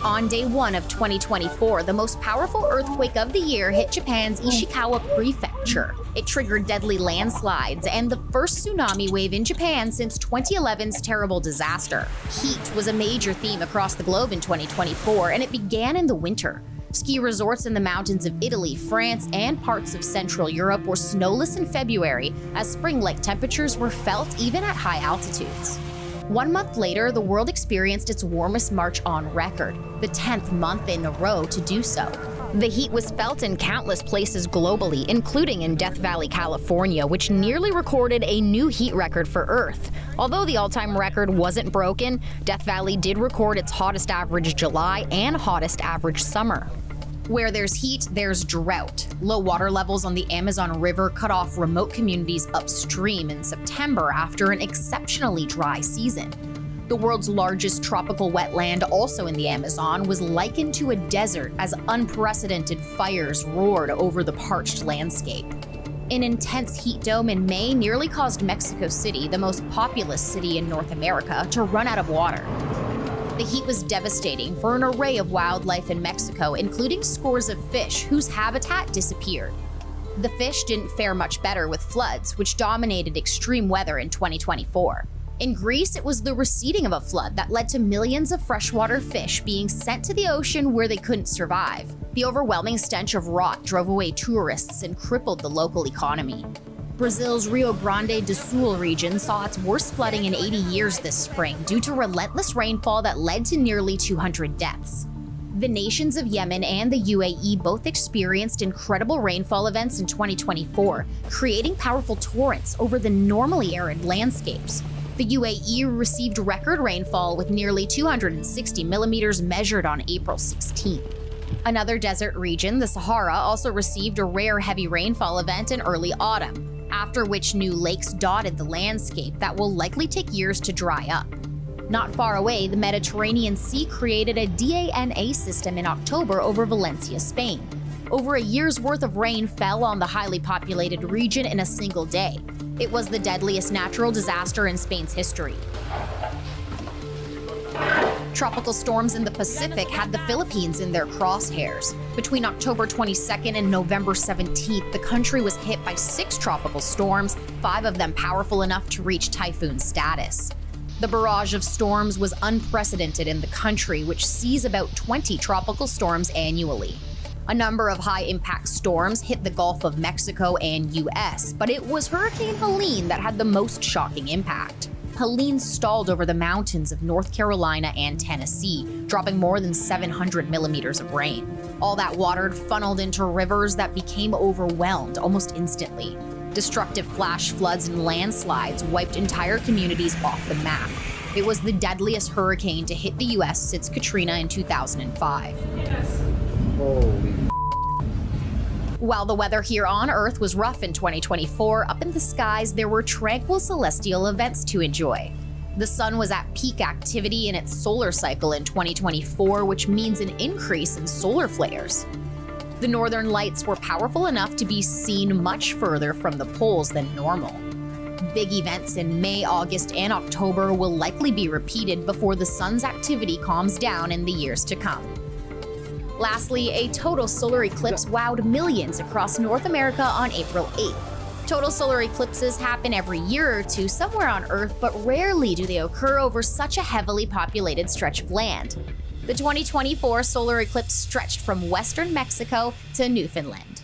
On day 1 of 2024, the most powerful earthquake of the year hit Japan's Ishikawa prefecture. It triggered deadly landslides and the first tsunami wave in Japan since 2011's terrible disaster. Heat was a major theme across the globe in 2024, and it began in the winter. Ski resorts in the mountains of Italy, France, and parts of Central Europe were snowless in February as spring-like temperatures were felt even at high altitudes. 1 month later, the world experienced its warmest March on record, the 10th month in a row to do so. The heat was felt in countless places globally, including in Death Valley, California, which nearly recorded a new heat record for Earth. Although the all-time record wasn't broken, Death Valley did record its hottest average July and hottest average summer. Where there's heat, there's drought. Low water levels on the Amazon River cut off remote communities upstream in September after an exceptionally dry season. The world's largest tropical wetland, also in the Amazon, was likened to a desert as unprecedented fires roared over the parched landscape. An intense heat dome in May nearly caused Mexico City, the most populous city in North America, to run out of water. The heat was devastating for an array of wildlife in Mexico, including scores of fish whose habitat disappeared. The fish didn't fare much better with floods, which dominated extreme weather in 2024. In Greece, it was the receding of a flood that led to millions of freshwater fish being sent to the ocean where they couldn't survive. The overwhelming stench of rot drove away tourists and crippled the local economy. Brazil's Rio Grande do Sul region saw its worst flooding in 80 years this spring due to relentless rainfall that led to nearly 200 deaths. The nations of Yemen and the UAE both experienced incredible rainfall events in 2024, creating powerful torrents over the normally arid landscapes. The UAE received record rainfall with nearly 260 millimeters measured on April 16th. Another desert region, the Sahara, also received a rare heavy rainfall event in early autumn, after which new lakes dotted the landscape that will likely take years to dry up. Not far away, the Mediterranean Sea created a DANA system in October over Valencia, Spain. Over a year's worth of rain fell on the highly populated region in a single day. It was the deadliest natural disaster in Spain's history. Tropical storms in the Pacific had the Philippines in their crosshairs. Between October 22nd and November 17th, the country was hit by 6 tropical storms, 5 of them powerful enough to reach typhoon status. The barrage of storms was unprecedented in the country, which sees about 20 tropical storms annually. A number of high-impact storms hit the Gulf of Mexico and US, but it was Hurricane Helen that had the most shocking impact. Helene stalled over the mountains of North Carolina and Tennessee, dropping more than 700 millimeters of rain. All that water funneled into rivers that became overwhelmed almost instantly. Destructive flash floods and landslides wiped entire communities off the map. It was the deadliest hurricane to hit the US since Katrina in 2005. Holy. While the weather here on Earth was rough in 2024, up in the skies there were tranquil celestial events to enjoy. The sun was at peak activity in its solar cycle in 2024, which means an increase in solar flares. The northern lights were powerful enough to be seen much further from the poles than normal. Big events in May, August, and October will likely be repeated before the sun's activity calms down in the years to come. Lastly, a total solar eclipse wowed millions across North America on April 8th. Total solar eclipses happen every year or two somewhere on Earth, but rarely do they occur over such a heavily populated stretch of land. The 2024 solar eclipse stretched from western Mexico to Newfoundland.